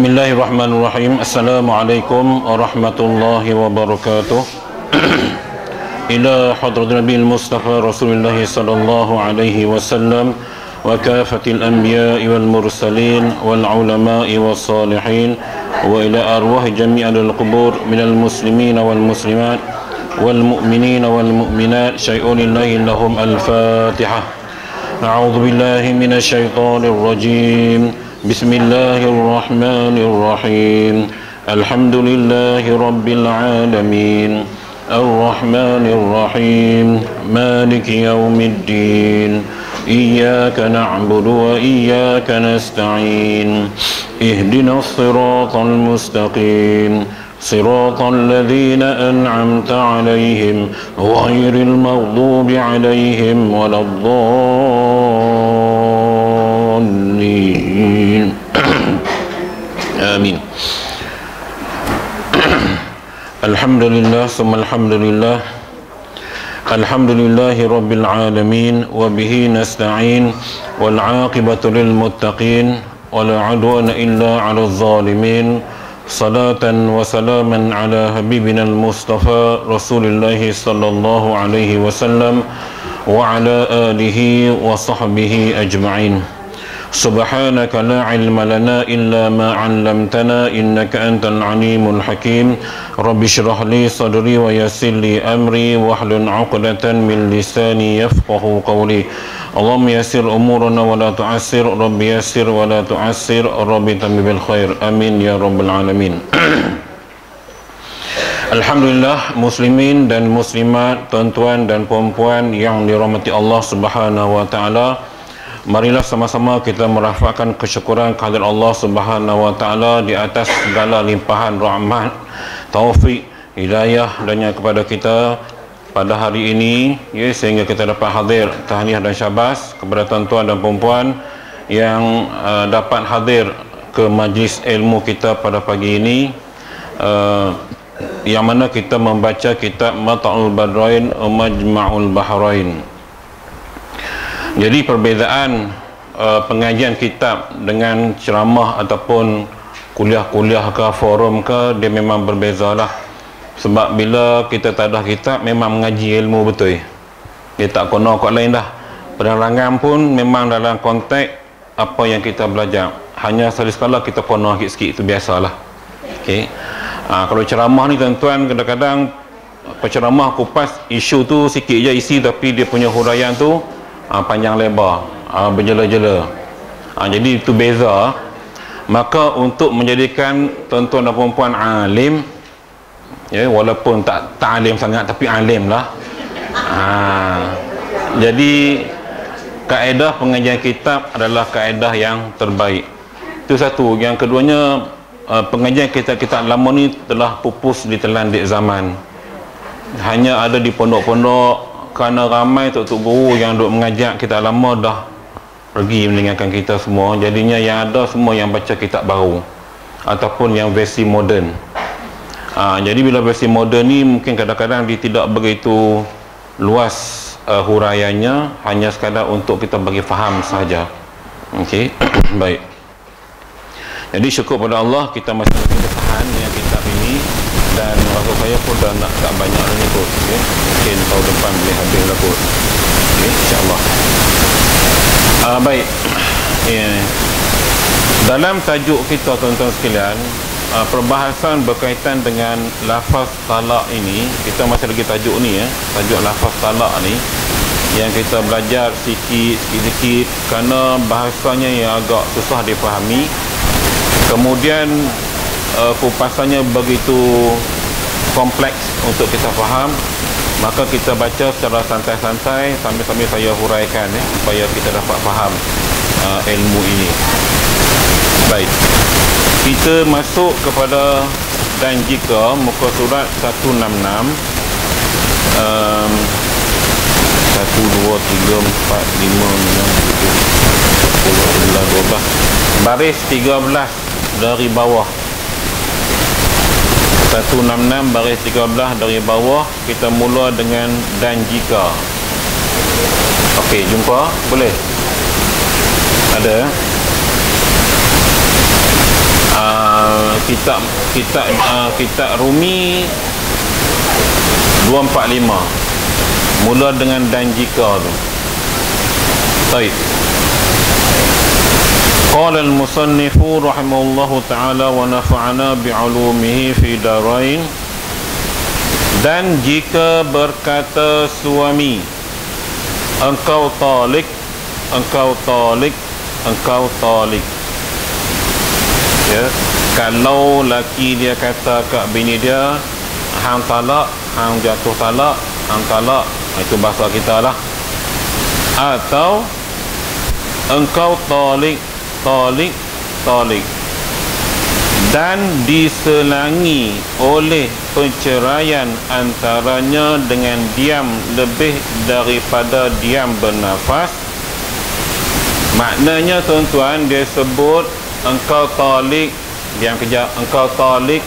Bismillahirrahmanirrahim. Assalamualaikum warahmatullahi wabarakatuh. Ila hadratil Nabil Mustafa Rasulullah sallallahu alaihi wasallam wa kafatil anbiya'i wal mursalin wal ulama'i was salihin wa ila arwah jami'il qubur minal muslimin wal muslimat wal mu'minin wal mu'minat syai'un lillahi lahum al-fatihah. A'udzu billahi minasy syaithanir rajim. Bismillahirrahmanirrahim. Alhamdulillahi rabbil alamin. Ar-Rahmanir-Rahim. Maliki yaumiddin. Iyyaka na'budu wa iyyaka nasta'in. Ihdinas siratal mustaqim. Siratal ladzina an'amta 'alaihim ghairil maghdubi 'alaihim waladdallin. Amin. Alhamdulillah summa alhamdulillah. Alhamdulillahi rabbil alamin wa bihi nasta'in wal 'aqibatu lil muttaqin wa la 'udwana illa 'alal zalimin. Salatan wa salaman ala habibina al-Mustafa Rasulillahi sallallahu alaihi wasallam wa ala alihi wa sahbihi ajma'in. Subhanaka la ilma lana illa ma 'allamtana innaka antal alimul hakim. Rabbi shrah li sadri wa yassir li amri wahlul 'uqdatan min lisani yafqahu qawli. Allahumma yassir umurana wa la tu'assir. Rabbi yassir wa la tu'assir. Rabbi tammi bil khair. Amin ya rabbal alamin. Alhamdulillah, muslimin dan muslimat, tuan-tuan dan puan-puan yang dirahmati Allah Subhanahu wa taala. Marilah sama-sama kita merafakkan kesyukuran kehadirat Allah Subhanahu wa taala di atas segala limpahan rahmat, taufik, hidayah dan kepada kita pada hari ini, ya, sehingga kita dapat hadir. Tahniah dan syabas kepada tuan-tuan dan puan-puan yang dapat hadir ke majlis ilmu kita pada pagi ini, yang mana kita membaca kitab Mata'ul Badrain Majma'ul Bahrain. Jadi perbezaan pengajian kitab dengan ceramah ataupun kuliah-kuliah ke forum ke, dia memang berbezalah. Sebab bila kita tadah kitab memang mengaji ilmu betul. Dia tak kena kat lain dah. Penerangan pun memang dalam konteks apa yang kita belajar. Hanya sekali-sekala kita kena sikit-sikit, itu biasalah. Okey. Kalau ceramah ni tuan-tuan, kadang-kadang penceramah kupas isu tu sikit je isi, tapi dia punya huraian tu panjang lebar, berjela-jela. Jadi itu beza. Maka untuk menjadikan tuan-tuan dan puan-puan alim, ya, walaupun tak alim sangat tapi alim lah, jadi kaedah pengajian kitab adalah kaedah yang terbaik. Itu satu. Yang keduanya, pengajian kitab-kitab lama ni telah pupus ditelan di zaman. Hanya ada di pondok-pondok, kerana ramai tok-tok guru yang duk mengajak kitab lama dah pergi meninggalkan kita semua. Jadinya yang ada semua yang baca kitab baru ataupun yang versi moden. Jadi bila versi moden ni mungkin kadang-kadang dia tidak begitu luas huraiannya, hanya sekadar untuk kita bagi faham sahaja. Okey. Baik. Jadi syukur pada Allah kita masih lagi tahan dengan kitab ini, dan rasa saya pun dah nak tak banyak lagi kot. Okay? Mungkin tahun depan boleh habis lah kot. Okay? InsyaAllah. Baik. Dalam tajuk kita tuan-tuan sekalian, perbahasan berkaitan dengan lafaz talak ini, kita masih lagi tajuk ni, tajuk lafaz talak ni, yang kita belajar sikit-sikit kerana bahasanya yang agak susah dipahami. Kemudian kupasannya begitu kompleks untuk kita faham, maka kita baca secara santai-santai sambil-sambil saya huraikan, supaya kita dapat faham ilmu ini. Baik, kita masuk kepada dan jika muka surat 166, 1, 2, 3, 4, 5, 6, 7, 10, 11, 12, baris 13 dari bawah. 166 baris 13 dari bawah, kita mula dengan dan jika. Okey, jumpa? Boleh? Ada? kitab Rumi 245 mula dengan dan jika tu. Baik. Qala al-musannifu rahimahullahu ta'ala wa nafa'ana bi'ulumihi fi darain. Dan jika berkata suami, engkau talik, engkau talik, engkau talik, ya, kalau laki dia kata kat bini dia, hang talak, hang jatuh talak, hang talak, itu bahasa kita lah. Atau engkau talik, talik, talik, dan diselangi oleh perceraian antaranya dengan diam lebih daripada diam bernafas. Maknanya tuan-tuan, dia sebut engkau talik, diam kejap, engkau talik,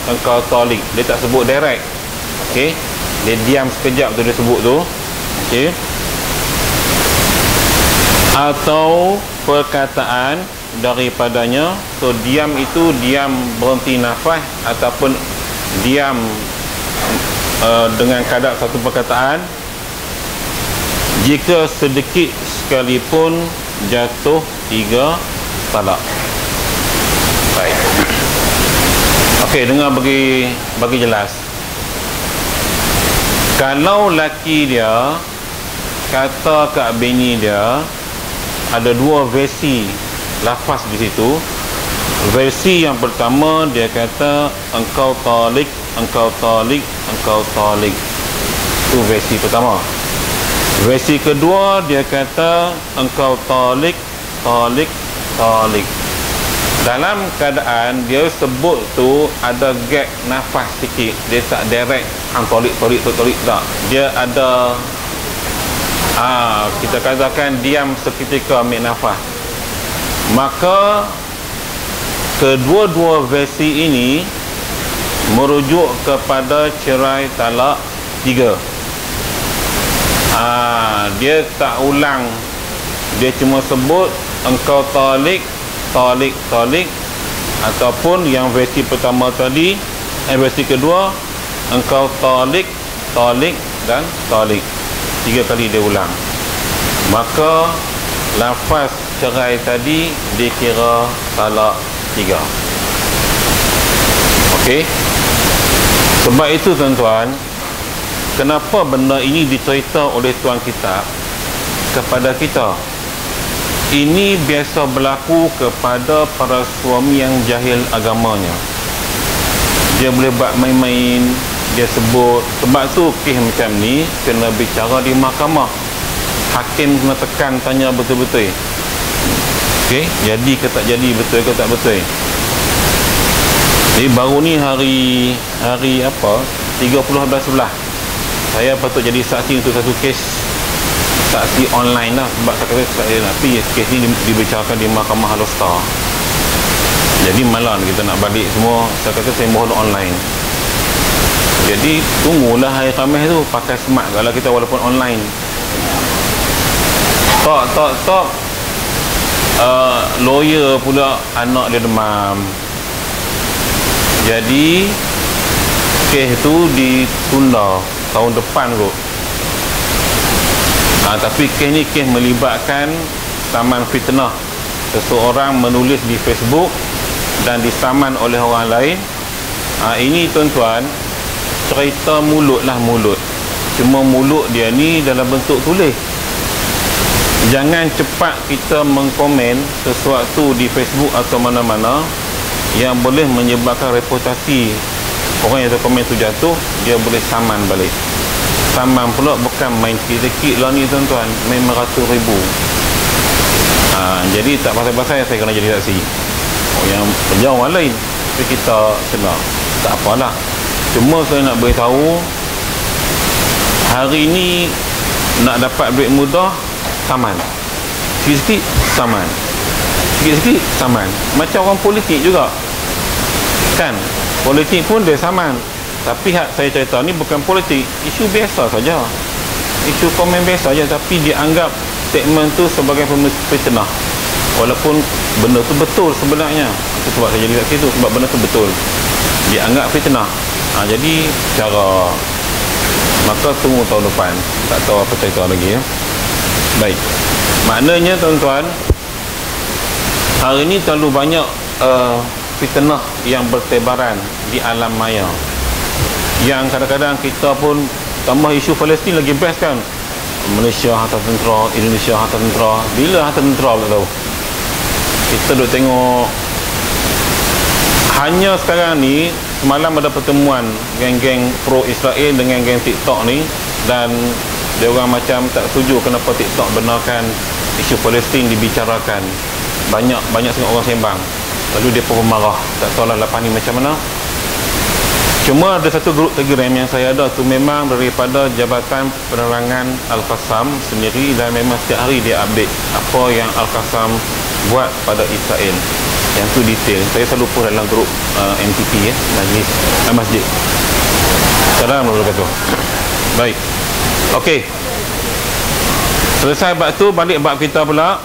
engkau talik, dia tak sebut direct, okey, dia diam sekejap tu dia sebut tu, okey. Atau perkataan daripadanya, so diam itu diam berhenti nafas ataupun diam dengan kadar satu perkataan, jika sedikit sekalipun jatuh 3 talak. Baik. Okey, dengar bagi jelas. Kalau laki dia kata kat bini dia, ada dua versi lafaz di situ. Versi yang pertama dia kata engkau talik, engkau talik, engkau talik. Itu versi pertama. Versi kedua dia kata engkau talik, talik, talik. Dalam keadaan dia sebut tu ada gap nafas sikit, dia tak direct hang talik, talik, talik, tak. Dia ada kita katakan diam seketika ambil nafas. Maka kedua-dua versi ini merujuk kepada cerai talak 3. Dia tak ulang, dia cuma sebut engkau talik, talik, talik, ataupun yang versi pertama tadi, versi kedua engkau talik, talik dan talik. 3 kali dia ulang. Maka lafaz cerai tadi dikira talak 3. Okey. Sebab itu tuan-tuan, kenapa benda ini dicerita oleh tuan kitab kepada kita? Ini biasa berlaku kepada para suami yang jahil agamanya. Dia boleh buat main-main, dia sebut. Sebab tu kes macam ni kena bicara di mahkamah. Hakim kena tekan, tanya betul-betul, okey, jadi ke tak jadi, betul ke tak betul. Jadi baru ni hari apa, 30/11 saya patut jadi saksi untuk satu kes, saksi online lah. Sebab saya kata tapi kes ni dibicarakan di Mahkamah Al-Usta. Jadi malam kita nak balik semua, saya kata saya mohon online. Jadi tunggulah hari Khamis tu, pakai smart kalau kita walaupun online. Tok lawyer pula anak dia demam. Jadi kes tu ditunda tahun depan kot. Tapi kes ni kes melibatkan saman fitnah. Seseorang menulis di Facebook dan disaman oleh orang lain. Ini tuan-tuan, cerita mulut lah, mulut. Cuma mulut dia ni dalam bentuk tulis. Jangan cepat kita mengkomen sesuatu di Facebook atau mana-mana yang boleh menyebabkan reputasi orang yang terkomen tu jatuh. Dia boleh saman balik. Saman pula bukan main sikit-sikit lah ni tuan-tuan, main meratus ribu. Jadi tak pasal-pasal saya kena jadi saksi. Yang kerja orang lain, tapi kita kena, tak apalah. Cuma saya nak beritahu, hari ni nak dapat duit mudah, saman. Sikit-sikit saman, sikit-sikit saman. Macam orang politik juga kan, politik pun dia saman. Tapi hak saya cerita ni bukan politik, isu biasa saja, isu komen biasa saja, tapi dianggap statement tu sebagai fitnah. walaupun benda tu betul sebenarnya. Itu sebab saya jadi kat situ, sebab benda tu betul, dia anggap fitnah. Jadi cara maka tunggu tahun depan, tak tahu apa cerita lagi ya. Baik, maknanya tuan-tuan, hari ini terlalu banyak fitnah yang bertebaran di alam maya, yang kadang-kadang kita pun tambah isu Palestin lagi best kan. Malaysia hantar tentera, Indonesia hantar tentera. Bila hantar tentera tak tahu. Kita duk tengok. Hanya sekarang ni, semalam ada pertemuan geng-geng pro-Israel dengan geng TikTok ni, dan dia orang macam tak setuju kenapa TikTok benarkan isu Palestin dibicarakan. Banyak sangat orang sembang. Lalu dia pun marah. Tak tahu lah lepas ni macam mana. Cuma ada satu grup Telegram yang saya ada tu memang daripada Jabatan Penerangan Al-Qassam sendiri, dan memang setiap hari dia update apa yang Al-Qassam buat pada Israel. Yang tu detail. Saya selalu post dalam grup MTP ya, Majlis Masjid. Assalamualaikum warahmatullahi wabarakatuh. Baik. Okey. Selesai bab tu, balik bab kita pula.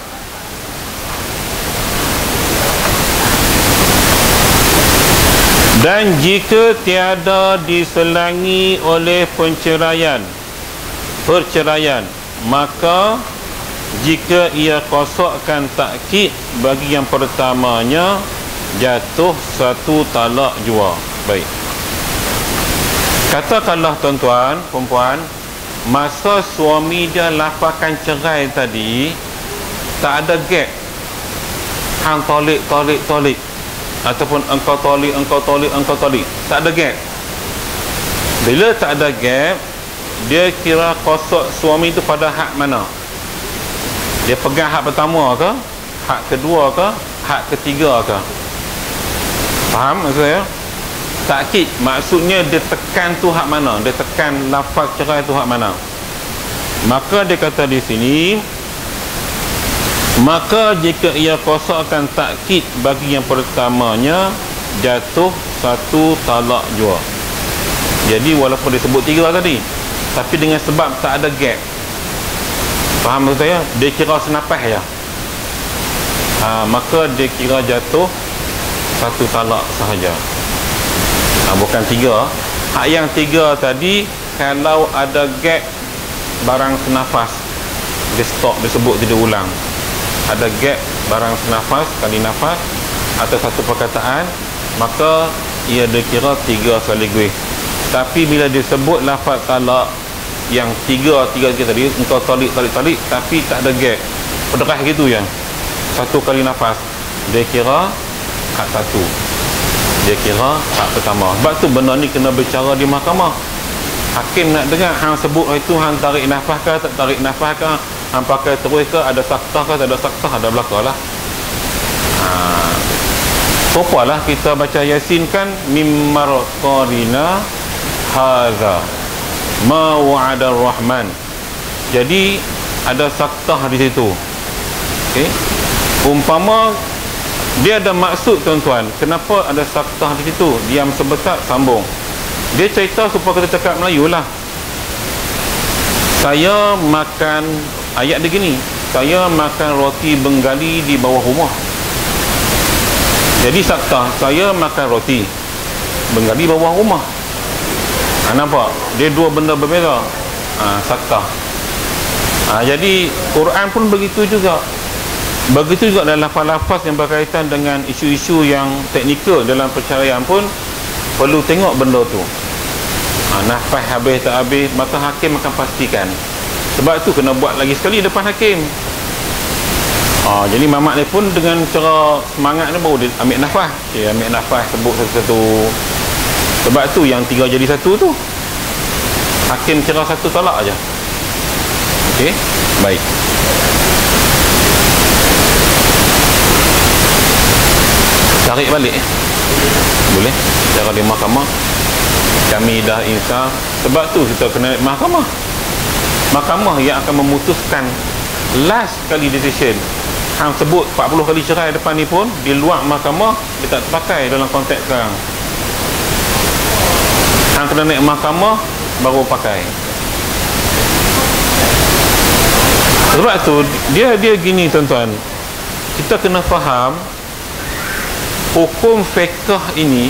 Dan jika tiada diselangi oleh perceraian, maka jika ia kosokkan takkid bagi yang pertamanya, jatuh satu talak jua. Baik, katakanlah tuan-tuan, perempuan, masa suami dia lapaskan cerai tadi, tak ada gap, hang tolik, ataupun engkau tolik, tak ada gap. Bila tak ada gap, dia kira kosok suami itu pada hak mana? Dia pegang hak pertama ke, hak kedua ke, hak ketiga ke? Faham maksud saya? Takkid maksudnya dia tekan tu hak mana, dia tekan lafaz cerai tu hak mana. Maka dia kata di sini, maka jika ia kosokkan takkid bagi yang pertamanya, jatuh satu talak jua. Jadi walaupun disebut tiga tadi, tapi dengan sebab tak ada gap, faham maksud saya? Dia kira senapas ya. Maka dia kira jatuh satu talak sahaja, bukan tiga. Hak yang tiga tadi, kalau ada gap barang senafas, dia stop, dia sebut tidak ulang. Ada gap barang senafas, kali nafas, atau satu perkataan, maka ia dikira tiga sekaligus. Tapi bila disebut lafaz talak yang tiga tadi, engkau talik, tapi tak ada gap, pederas gitu ya, satu kali nafas, dia kira hak satu, dia kira hak pertama. Sebab tu benda ni kena bicara di mahkamah. Hakim nak dengar hang sebut itu, hang tarik nafas ke, tak tarik nafas ke, hang pakai terus ke, ada saktah ke, tak ada saktah, ada belakang lah. Sopalah kita baca Yasin kan, mimmar qarina hadza ma wa'ada rahman. Jadi ada saktah di situ. Okey, umpama dia ada maksud tuan-tuan, kenapa ada saktah di situ, diam sebentar sambung. Dia cerita supaya kita cakap Melayu lah. Saya makan, ayat dia gini, saya makan roti Bengali di bawah rumah. Jadi saktah, saya makan roti Bengali bawah rumah. Nampak? Dia dua benda berbeza. Saktah. Jadi Quran pun begitu juga. Begitu juga dalam lafaz-lafaz yang berkaitan dengan isu-isu yang teknikal dalam perceraian pun perlu tengok benda tu. Nafas habis tak habis, maka hakim akan pastikan. Sebab tu kena buat lagi sekali depan hakim. Jadi mamak ni pun dengan cara semangat ni baru dia ambil nafas. Dia ambil nafas, sebut satu-satu. Sebab tu yang tiga jadi satu tu, hakim kira satu talak aja. Okey, baik. Tarik balik boleh cara di mahkamah. Kami dah insaf. Sebab tu kita kena naik mahkamah. Mahkamah yang akan memutuskan last kali decision. Hang sebut 40 kali cerai depan ni pun, di luar mahkamah dia tak terpakai dalam konteks sekarang. Hang kena naik mahkamah baru pakai. Sebab tu dia gini tuan-tuan, kita kena faham hukum fiqh ini.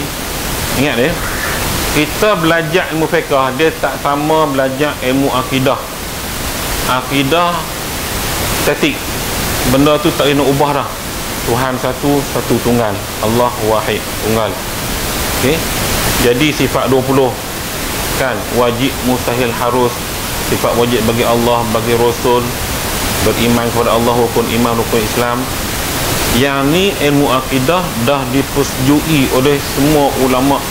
Ingat kita belajar ilmu fiqh dia tak sama belajar ilmu akidah. Akidah statik, benda tu tak kena ubah dah. Tuhan satu, satu tunggal, Allah wahid tunggal. Okey, jadi sifat 20 kan, wajib, mustahil, harus. Sifat wajib bagi Allah, bagi Rasul, beriman kepada Allah, rukun iman, rukun Islam. Yang ni ilmu akidah dah dipersetujui oleh semua ulama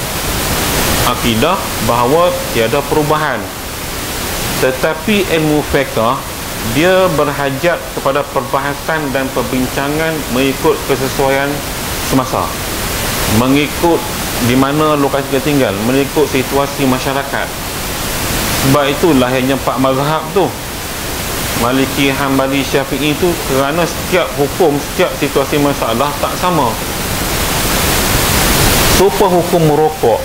akidah bahawa tiada perubahan. Tetapi ilmu fiqh dia berhajat kepada perbahasan dan perbincangan mengikut kesesuaian semasa, mengikut di mana lokasi kita tinggal, mengikut situasi masyarakat. Sebab itulah yang 4 mazhab tu, Maliki, Hambali, Syafi'i tu, kerana setiap hukum, setiap situasi masalah tak sama. Supaya hukum merokok,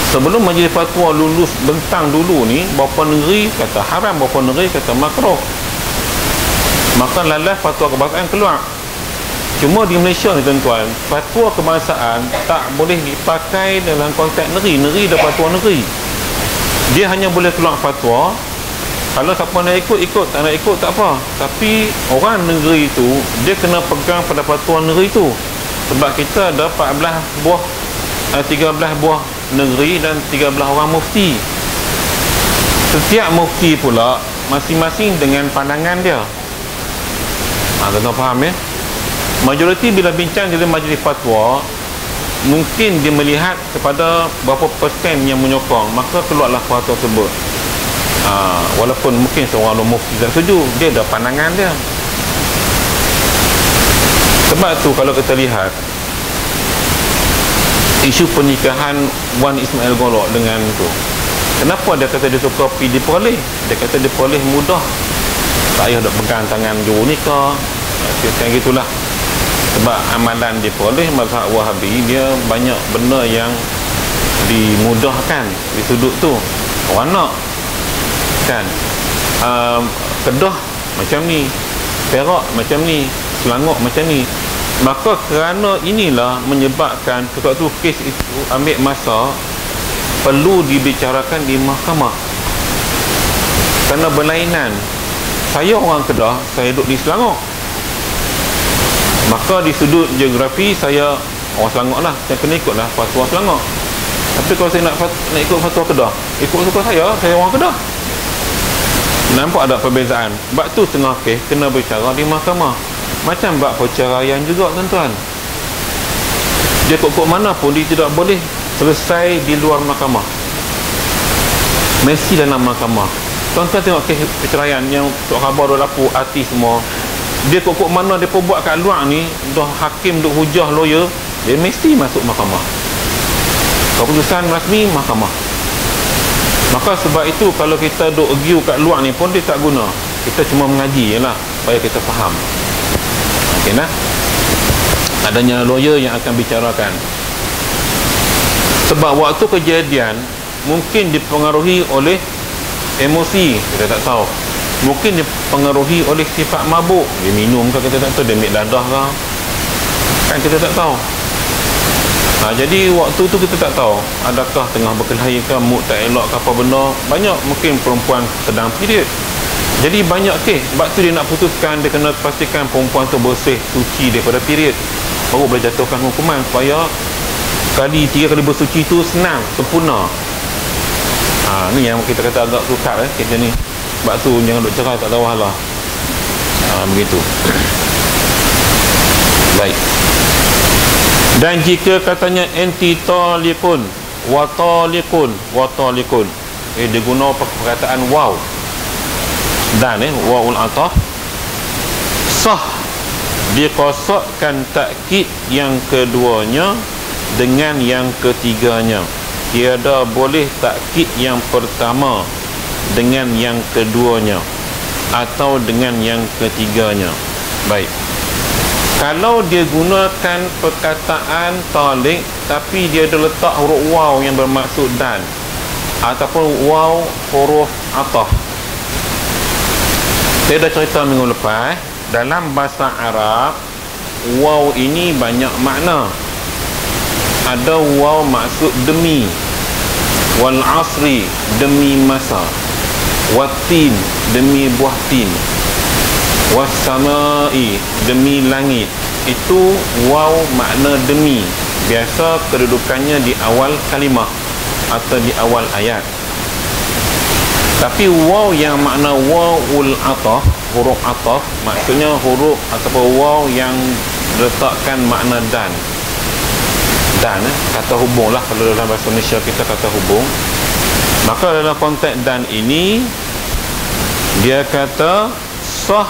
sebelum majlis fatwa lulus bentang dulu ni, beberapa negeri kata haram, beberapa negeri kata makruh. Maka lalas fatwa kebangsaan keluar. Cuma di Malaysia ni tuan-tuan, fatwa kebangsaan tak boleh dipakai dalam konteks negeri. Negeri dah fatwa negeri. Dia hanya boleh keluar fatwa kalau siapa nak ikut, ikut. Tak nak ikut, tak apa. Tapi orang negeri tu dia kena pegang pada fatwa negeri tu. Sebab kita ada 13 buah negeri dan 13 orang mufti. Setiap mufti pula masing-masing dengan pandangan dia. Tuan-tuan faham ya? Majoriti bila bincang dalam majlis fatwa, mungkin dia melihat kepada berapa persen yang menyokong, maka keluarlah fatwa tersebut. Walaupun mungkin seorang mufti tak setuju, dia ada pandangan dia. Sebab tu kalau kita lihat isu pernikahan Wan Ismail Golok dengan tu, kenapa dia kata dia suka pergi diperoleh? Dia kata diperoleh mudah, tak payah duk pegang tangan juru nikah, macam gitulah. Sebab amalan diperoleh mazhab Wahabi dia banyak benda yang dimudahkan di sudut tu. Orang nak kan, Kedah macam ni, Perak macam ni, Selangor macam ni. Maka kerana inilah menyebabkan sesuatu kes itu ambil masa, perlu dibicarakan di mahkamah. Kerana berlainan. Saya orang Kedah, saya duduk di Selangor, maka di sudut geografi saya orang Selangor lah, saya kena ikutlah fatwa Selangor. Tapi kalau saya nak ikut fatwa Kedah, ikut suka saya orang Kedah. Nampak ada perbezaan. Sebab tu tengah kes kena bicara di mahkamah. Macam bab perceraian juga tuan-tuan, dia kok mana pun dia tidak boleh selesai di luar mahkamah, mesti dalam mahkamah. Tuan-tuan tengok kes perceraian yang tok khabar dah lapor artis semua, dia kok mana dia pun buat kat luar ni, dah hakim duk hujah lawyer, dia mesti masuk mahkamah, keputusan rasmi mahkamah. Maka sebab itu kalau kita duk argue kat luar ni pun dia tak guna, kita cuma mengaji je lah supaya kita faham. Okey nah, adanya lawyer yang akan bicarakan. Sebab waktu kejadian mungkin dipengaruhi oleh emosi, kita tak tahu. Mungkin dipengaruhi oleh sifat mabuk, dia minum ke kita tak tahu, dia ambil dadah ke kan, kita tak tahu. Jadi waktu tu kita tak tahu adakah tengah berkelahi ke, mood tak elok ke apa benda. Banyak mungkin perempuan sedang period. Jadi banyak kes. Sebab tu dia nak putuskan, dia kena pastikan perempuan tu bersih, suci daripada period, baru boleh jatuhkan hukuman. Supaya 3 kali bersuci tu senang, sempurna. Ni yang kita kata agak sukar kes ni. Sebab tu jangan duk cerai tak tahu lah. Begitu. Baik. Dan jika katanya enti talikun wa talikun wa talikun, dia guna perkataan waw dan wawul atah, sah dikosakkan takkid yang keduanya dengan yang ketiganya. Tiada boleh takkid yang pertama dengan yang keduanya atau dengan yang ketiganya. Baik, kalau dia gunakan perkataan talik tapi dia ada letak huruf waw yang bermaksud dan, ataupun waw huruf ataf. Saya dah cerita minggu lepas, dalam bahasa Arab waw ini banyak makna. Ada waw maksud demi, wal asri demi masa, watin demi buah tin, wassamai demi langit. Itu waw makna demi. Biasa kedudukannya di awal kalimah atau di awal ayat. Tapi waw yang makna wawul ataf, huruf ataf, maksudnya huruf ataupun waw yang letakkan makna dan. Dan kata hubung lah, kalau dalam bahasa Malaysia kita kata hubung. Maka dalam konteks dan ini dia kata sah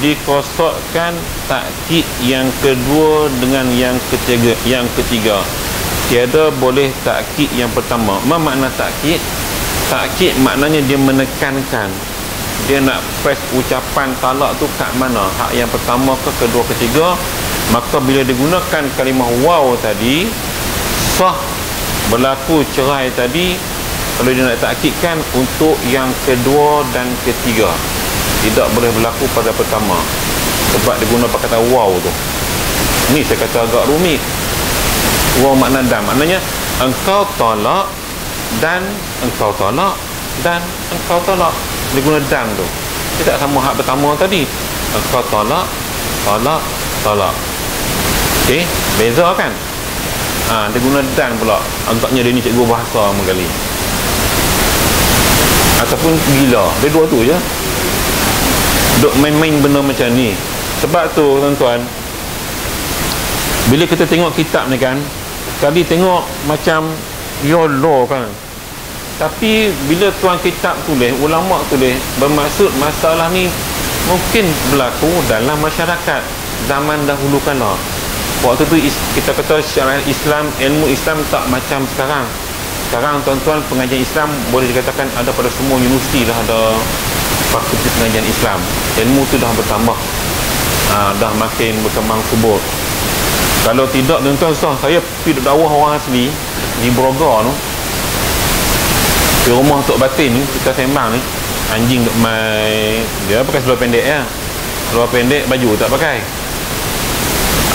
dikosokkan takkid yang kedua dengan yang ketiga. Tiada boleh takkid yang pertama. Apa makna takkid? Takkid maknanya dia menekankan. Dia nak press ucapan talak tu kat mana, hak yang pertama ke kedua, ketiga. Maka bila digunakan kalimah waw tadi, sah berlaku cerai tadi kalau dia nak takkidkan untuk yang kedua dan ketiga. Tidak boleh berlaku pada pertama sebab dia guna kata waw tu. Ni saya kata agak rumit. Waw makna dan, maknanya engkau talak dan engkau talak dan engkau talak. Dia guna dan tu. Dia tak sama hak pertama tadi. Engkau talak, talak, talak. Okey, beza kan? Dia guna dan pula. Agaknya dia ni cikgu bahasa menggali. Ataupun gila. Dia dua tu je. Duk main-main benda macam ni. Sebab tu tuan-tuan, bila kita tengok kitab ni kan, sekali tengok macam YOLO kan. Tapi bila tuan kitab tulis, ulama tulis, bermaksud masalah ni mungkin berlaku dalam masyarakat zaman dahulu kala. Waktu tu kita kata syariat Islam, ilmu Islam tak macam sekarang. Sekarang tuan-tuan, pengajian Islam boleh dikatakan ada pada semua universiti dah ada fakulti pengajian Islam. Ilmu tu dah bertambah, dah makin berkembang subur. Kalau tidak tuan-tuan, saya pergi dakwah orang asli di Broga tu, di rumah Tok Batin ni, kita sembang ni, anjing duk main, dia pakai seluar pendek ya. Seluar pendek, baju tak pakai.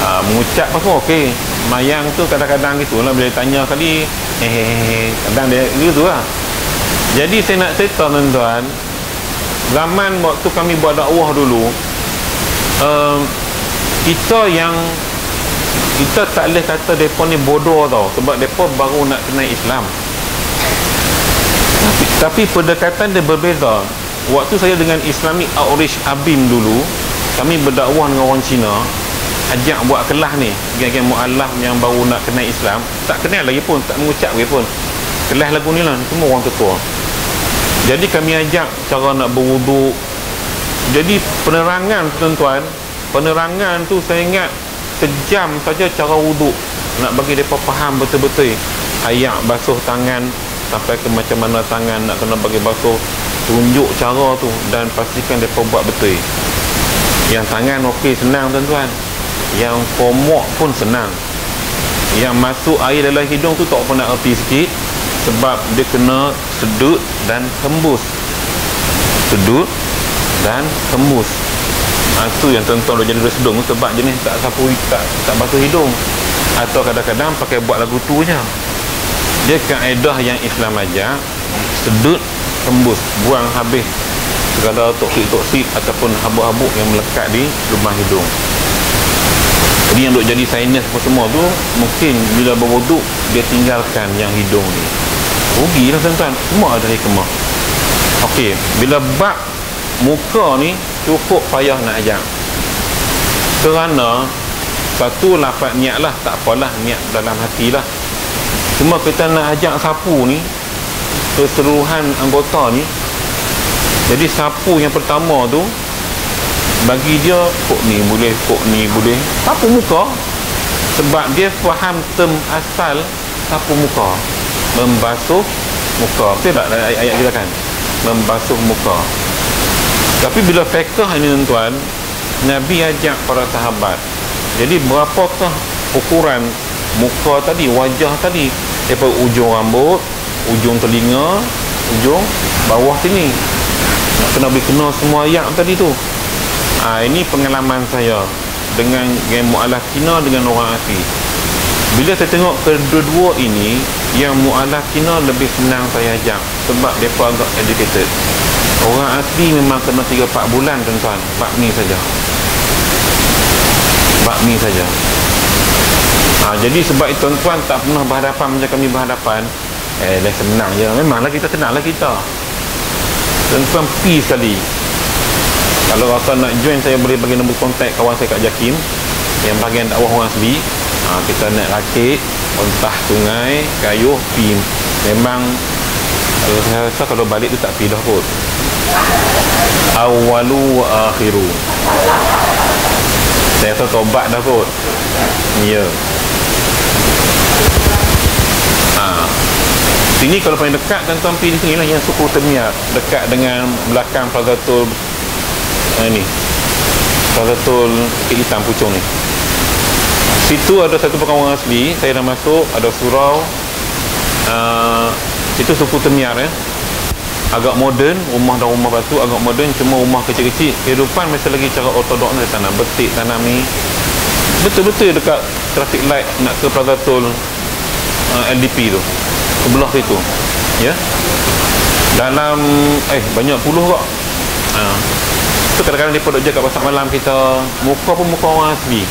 Mengucap apa semua okey. Mayang tu kadang-kadang gitu lah, bila tanya kali kadang dia gitu lah. Jadi saya nak cerita tuan-tuan, zaman waktu kami buat dakwah dulu, kita tak boleh kata mereka ni bodoh tau, sebab mereka baru nak kenal Islam. Tapi pendekatan dia berbeza. Waktu saya dengan Islamic Outreach Abim dulu, kami berdakwah dengan orang Cina, ajak buat kelas ni, geng-geng mu'alaf yang baru nak kenal Islam, tak kenal lagi pun, tak mengucap lagi pun. Kelas lagu ni lah, semua orang tua. Jadi kami ajak cara nak berwuduk. Jadi penerangan tuan-tuan, penerangan tu saya ingat sejam saja cara wuduk, nak bagi mereka faham betul-betul ayat basuh tangan sampai ke macam mana tangan nak kena bagi basuh, tunjuk cara tu dan pastikan mereka buat betul. Yang tangan okey, senang tuan-tuan. Yang pomok pun senang. Yang masuk air dalam hidung tu tak pernah erti sikit, sebab dia kena sedut dan hembus. Sedut dan hembus. Itu yang tuan-tuan dah jadi resedung, sebab jenis tak sapu, tak basuh hidung. Atau kadang-kadang pakai buat lagu tu je. Dia kaedah yang Islam ajar, sedut, hembus, buang habis segala toksik-toksik ataupun habuk-habuk yang melekat di lubang hidung. Jadi yang duk jadi sainus apa semua tu, mungkin bila berwuduk dia tinggalkan yang hidung ni. Rugilah tuan-tuan, semua ada hikmah. Okey, bila bab muka ni cukup payah nak ajak. Kerana satu lafaz niat lah, tak apalah niat dalam hati lah. Cuma kita nak ajak sapu ni, keseluruhan anggota ni. Jadi sapu yang pertama tu, bagi dia kok ni boleh, kok ni boleh, sapu muka. Sebab dia faham term asal sapu muka, membasuh muka. Betul tak ayat kita kan? Membasuh muka. Tapi bila fiqh ni tuan-tuan, Nabi ajak para sahabat, jadi berapakah ukuran muka tadi, wajah tadi, daripada ujung rambut, ujung telinga, ujung bawah sini, nak kena boleh kena semua ayat tadi tu. Ini pengalaman saya dengan geng mu'alaf Cina dengan orang asli. Bila saya tengok kedua-dua ini, yang mu'alaf Cina lebih senang saya ajak sebab mereka agak educated. Orang asli memang kena 3-4 bulan tuan-tuan, bakmi saja. Bakmi saja. Jadi sebab itu tuan-tuan tak pernah berhadapan macam kami berhadapan. Dah senang je. Memanglah kita senanglah kita. Tuan-tuan pi sekali. Kalau rasa nak join, saya boleh bagi nombor kontak kawan saya kat Jakim yang bahagian dakwah orang asli. Kita naik rakit, ontah sungai, kayuh, pi. Memang saya rasa kalau balik tu tak pi dah kot. Awalu wa akhiru. Saya rasa tobat dah kot. Ya. Sini kalau paling dekat tuan-tuan pergi di sini lah, yang suku Temiat, dekat dengan belakang Plazatul Plazatul Bukit Hitam Puchong ni. Situ ada satu perkawanan asli, saya dah masuk, ada surau. Situ suku Temiat agak moden, rumah dan rumah batu agak moden, cuma rumah kecil-kecil. Kehidupan masih lagi cara ortodok di sana, betik tanam ni. Betul-betul dekat traffic light nak ke Plazatul LDP tu, sebelah situ, ya. Dalam banyak puluh kok. Tu kadang-kadang mereka duduk jaga pasar malam kita, muka pun muka orang asli.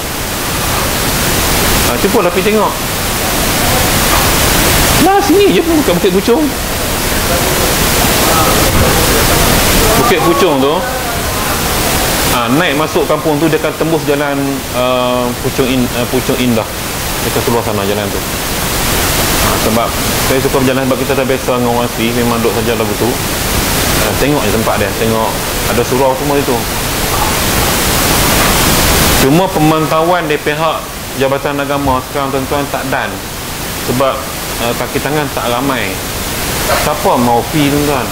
Cuba lah pergi tengok. Nah, sini je pun bukan Bukit Puchong. Bukit Puchong tu, naik masuk kampung tu, dia akan tembus jalan Puchong Indah. Kita keluar sana jalan tu. Sebab saya suka berjalan sebab kita dah biasa dengan orang asli, memang duduk saja lagu tu. Tengok je tempat dia, tengok ada surau semua itu. Cuma pemantauan dari pihak Jabatan Agama sekarang tuan-tuan tak dan, sebab kaki tangan tak ramai. Siapa mau pergi tuan-tuan?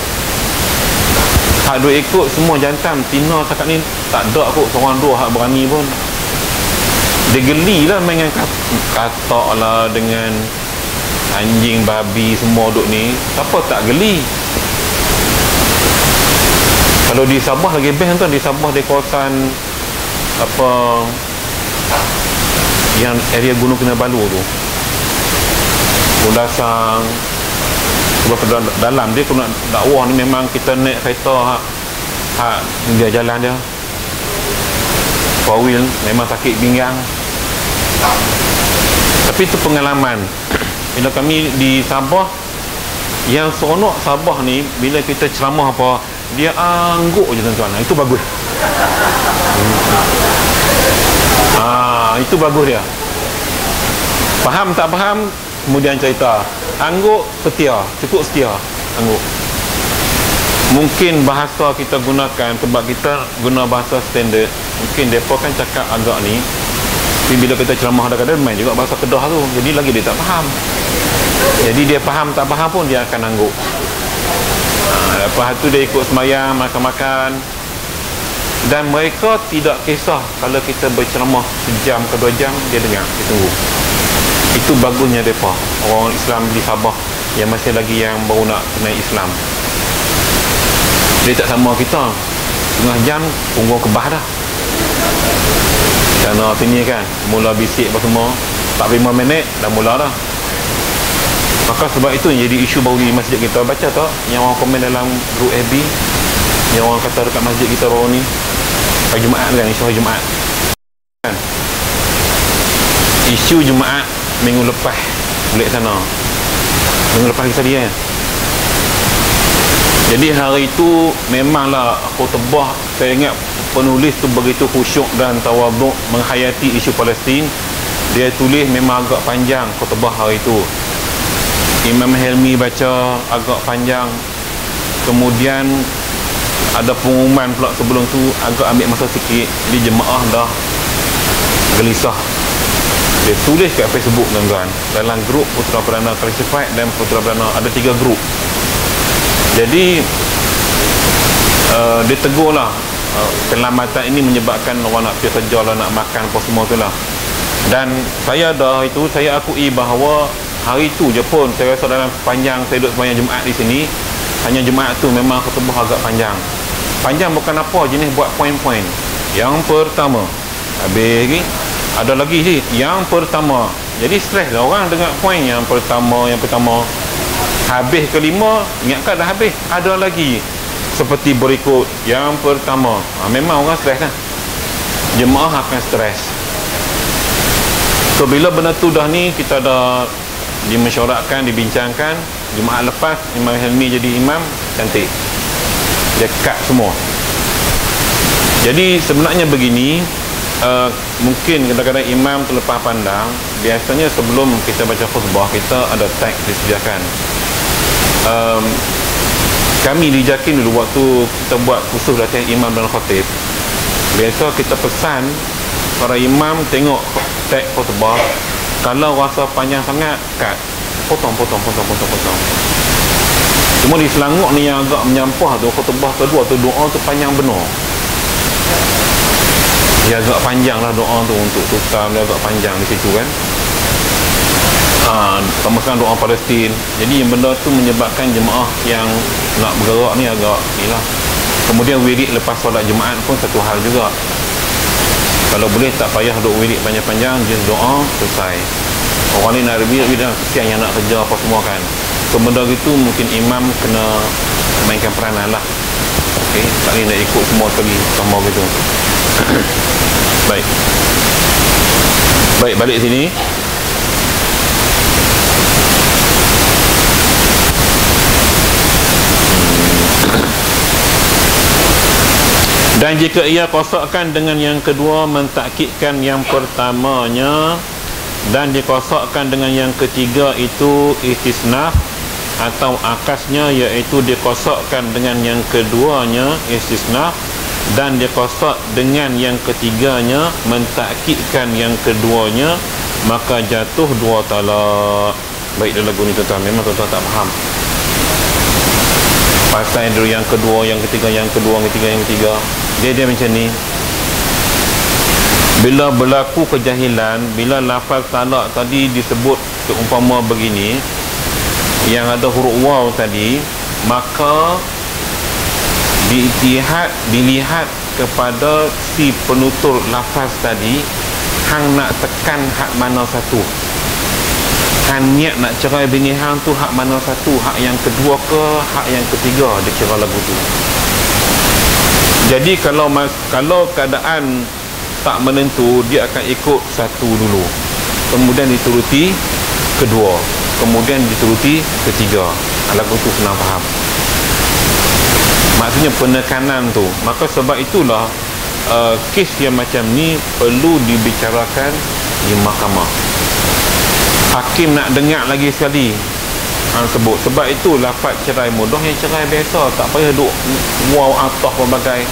Hak duk ikut semua jantan Tina cakap ni tak ada kot seorang dua hak berani pun. Dia geli lah main dengan katak lah, dengan anjing, babi semua duk ni. Siapa tak geli? Kalau di Sabah lagi best tuan, di Sabah di kawasan yang area Gunung Kinabalu tu, Kundasang, sebab dalam dia kalau nak dakwah ni memang kita naik kereta dia jalan dia 4 wheel, memang sakit pinggang. Tapi itu pengalaman. Bila kami di Sabah, yang seronok Sabah ni, bila kita ceramah apa, dia angguk je tuan-tuan. Itu bagus. Itu bagus dia. Faham tak faham, kemudian cerita. Angguk, setia. Cukup setia. Angguk. Mungkin bahasa kita gunakan, sebab kita guna bahasa standard, mungkin mereka kan cakap agak ni, tapi bila kita ceramah kadang-kadang main juga bahasa Kedah tu, jadi lagi dia tak faham. Jadi dia faham tak faham pun dia akan angguk. Lepas tu dia ikut sembahyang, makan-makan. Dan mereka tidak kisah kalau kita berceramah sejam ke 2 jam, dia dengar, dia tunggu. Itu bagusnya mereka, orang Islam di Sabah yang masih lagi yang baru nak kenal Islam. Dia tak sama kita, 1/2 jam punggung kebah dah. Kerana sini kan mula bisik apa semua, 45 minit dah mula dah. Maka sebab itu yang jadi isu baru di masjid kita. Baca tak yang orang komen dalam grup FB, yang orang kata dekat masjid kita baru ni, hari Jumaat kan, isu hari Jumaat kan, isu Jumaat minggu lepas balik sana, minggu lepas kita dia kan. Jadi hari itu memanglah khutbah, saya ingat penulis tu begitu khusyuk dan tawaduk menghayati isu Palestin. Dia tulis memang agak panjang khutbah hari itu. Imam Helmi baca agak panjang. Kemudian ada pengumuman pula sebelum tu, agak ambil masa sikit. Jadi jemaah dah gelisah. Dia tulis kat Facebook tuan-tuan, dalam grup Putera Perdana Classified dan Putera Perdana, ada 3 grup. Jadi dia tegur lah, kelambatan ini menyebabkan orang nak pergi kerja lah, nak makan apa semua tu lah. Dan saya dah itu, saya akui bahawa hari tu je pun saya rasa dalam panjang saya duduk sembahyang Jumaat di sini, hanya Jumaat tu memang khutbah agak panjang. Panjang bukan apa, jenis buat poin-poin. Yang pertama. Habis lagi ada lagi sih yang pertama. Jadi stres lah orang dengar poin yang pertama. Habis kelima, ingatkan dah habis, ada lagi seperti berikut. Yang pertama, memang orang stres kan, jemaah akan stres. So bila benda tu dah ni, kita dah dimesyuaratkan, dibincangkan. Jumaat lepas Imam Helmi jadi imam, cantik, dia cut semua. Jadi sebenarnya begini, mungkin kadang-kadang imam terlepas pandang. Biasanya sebelum kita baca khutbah, kita ada tag disediakan. Kami di Jakin dulu waktu kita buat khusus latihan imam dan khatib, biasa kita pesan para imam tengok tag khutbah, kalau rasa panjang sangat, cut, potong. Cuma di Selangor ni yang agak menyampah tu, khutbah kedua tu doa tu panjang benar. Dia agak panjang lah doa tu, untuk tukar dia agak panjang di situ kan. Tambahkan doa Palestin. Jadi benda tu menyebabkan jemaah yang nak bergerak ni agak ni lah. Kemudian wirid lepas solat Jumaat pun satu hal juga. Kalau boleh tak payah duk wirid panjang-panjang, just doa selesai. Orang ni nak wirid dah, kesian yang nak kerja apa semua kan. So benda gitu mungkin imam kena mainkan peranan lah. Okay, tak ni nak ikut semua sekali sama gitu. Baik, balik sini. Dan jika ia kosakkan dengan yang kedua, mentakkidkan yang pertamanya, dan dikosakkan dengan yang ketiga itu istisnaf, atau akasnya iaitu dikosakkan dengan yang keduanya istisnaf, dan dikosak dengan yang ketiganya mentakkidkan yang keduanya, maka jatuh dua talak. Baik, dalam lagu ni tuan-tuan, memang tuan-tuan tak faham pasal dulu yang kedua, yang ketiga, yang kedua, yang ketiga. Dia macam ni. Bila berlaku kejahilan, bila lafaz talak tadi disebut seumpama begini, yang ada huruf waw tadi, maka dilihat kepada si penutur lafaz tadi, hang nak tekan hak mana satu. Hang niat nak cerai bini hang tu hak mana satu, hak yang kedua ke hak yang ketiga, dia kira lagu tu. Jadi kalau keadaan tak menentu, dia akan ikut satu dulu, kemudian dituruti kedua, kemudian dituruti ketiga. Lagu tu senang faham, maksudnya penekanan tu. Maka sebab itulah kes yang macam ni perlu dibicarakan di mahkamah. Hakim nak dengar lagi sekali sebut. Sebab itu lafaz cerai mudah yang cerai biasa, tak payah duk waw atah berbagai.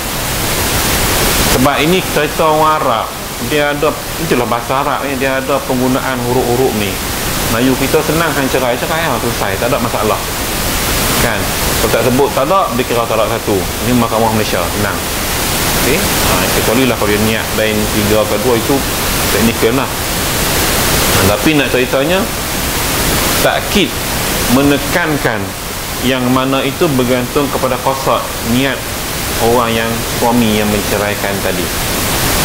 Sebab ini cerita orang Arab, dia ada, itulah bahasa Arab ni, dia ada penggunaan huruf-huruf ni. Melayu kita senang kan, cerai lah, selesai, tak ada masalah kan. Kalau tak sebut talak, dia kira talak satu. Ini mahkamah Malaysia, senang. Okay? Kecuali lah kalau dia niat lain 3 ke 2, itu teknikal lah. Tapi nak ceritanya, takkid, menekankan yang mana itu bergantung kepada qasad, niat orang yang suami yang menceraikan tadi,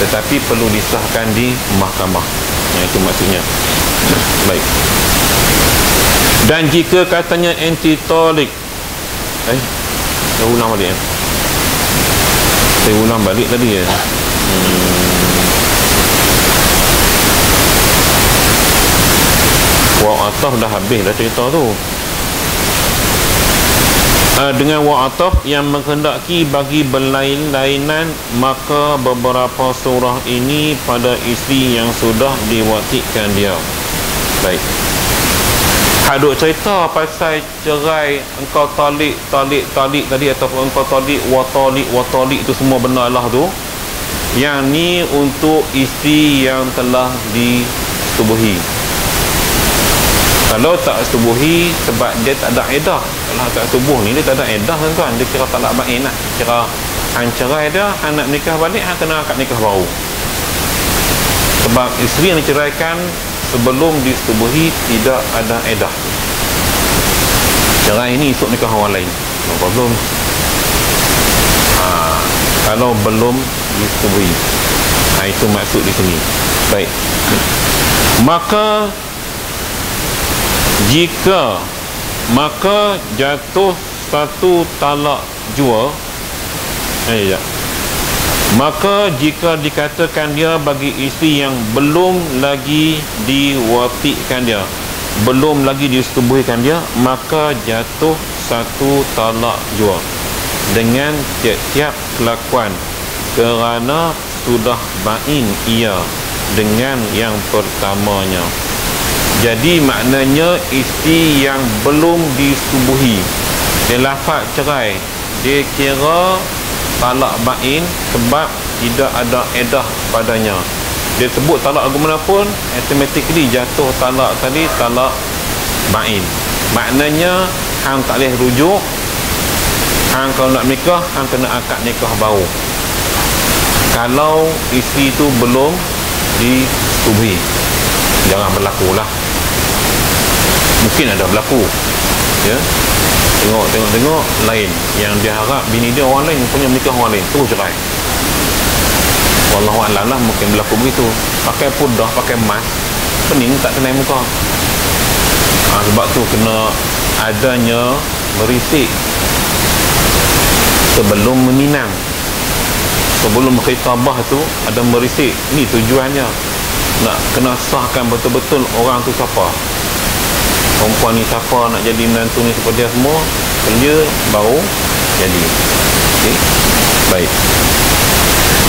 tetapi perlu disahkan di mahkamah. Itu maksudnya. Baik. Dan jika katanya anti tolik, saya ulang balik Saya ulang balik tadi ya. Wa ataf dah habis dah cerita tu. Dengan wa ataf yang menghendaki bagi berlain-lainan, maka beberapa surah ini pada isteri yang sudah diwakilkan dia. Baik. Haduk cerita pasal cerai, engkau talik tadi, ataupun engkau talik wa talik, itu semua benda lah tu. Yang ni untuk isteri yang telah disetubuhi. Kalau tak setubuhi, sebab dia tak ada edah. Kalau tak setubuh ni, dia tak ada edah tuan-tuan, dia kira talak bain lah. Kira hang cerai dia, hang nak nikah balik, hang kena akad nikah baru. Sebab isteri yang diceraikan sebelum disetubuhi tidak ada edah. Cerai ini esok nikah orang lain, no problem. kalau belum disetubui. Itu maksud di sini. Baik, maka jatuh satu talak jua. Maka jika dikatakan dia bagi isteri yang belum lagi diwatikan dia, belum lagi disetubuhikan dia, maka jatuh satu talak jua dengan tiap-tiap kelakuan, kerana sudah bain ia dengan yang pertamanya. Jadi maknanya isteri yang belum disetubuhi, dia lafaz cerai, dia kira talak bain sebab tidak ada edah padanya. Dia sebut talak lagu mana pun, automatically jatuh talak tadi, talak bain. Maknanya hang tak boleh rujuk. Hang kalau nak nikah, hang kena akad nikah baru kalau isteri tu belum disetubuhi. Jangan berlaku lah. Mungkin ada berlaku, ya, tengok lain yang dia harap bini dia orang lain punya menikah orang lain, terus cerai. Wallahualam lah, mungkin berlaku begitu. Pakai pudah, pakai emas, pening tak kenai muka. Sebab tu kena adanya merisik sebelum meminang. Sebelum khitabah tu ada merisik. Ni tujuannya, nak kena sahkan betul-betul orang tu siapa, perempuan ni siapa, nak jadi menantu ni seperti dia, semua kerja baru jadi. Okay? Baik.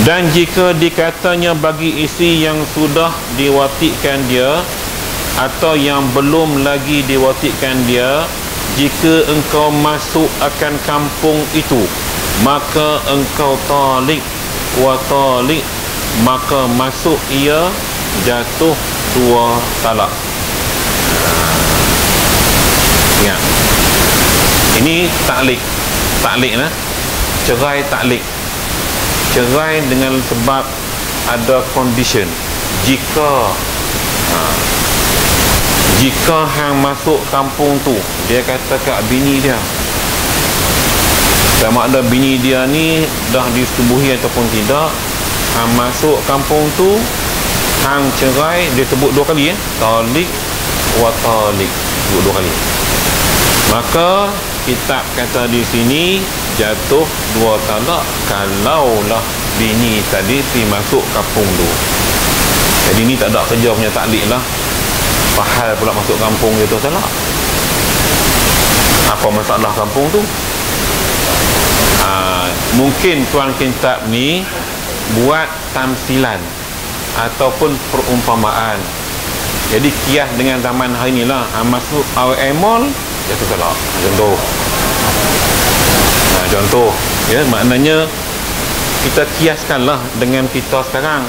Dan jika dikatanya bagi isteri yang sudah diwatikan dia atau yang belum lagi diwatikan dia, jika engkau masuk akan kampung itu, maka engkau talik wa talik, maka masuk ia, jatuh dua talak. Ingat, ini taklik lah, cerai taklik. Cerai dengan sebab ada condition. Jika hang masuk kampung tu, dia kata kat bini dia, sama ada bini dia ni dah disetubuhi ataupun tidak, hang masuk kampung tu, hang cerai, dia sebut dua kali, talik wa talik, sebut dua kali. Maka kitab kata di sini jatuh dua talak kalaulah bini tadi pergi masuk kampung tu. Jadi ni tak ada kerja punya taklik lah, pahal pula masuk kampung jatuh talak. Apa masalah kampung tu? Mungkin tuan kitab ni buat tamsilan ataupun perumpamaan. Jadi kias dengan zaman hari ni lah, masuk awal mall jatuh talak, contoh, ya, maknanya kita kiaskanlah dengan kita sekarang.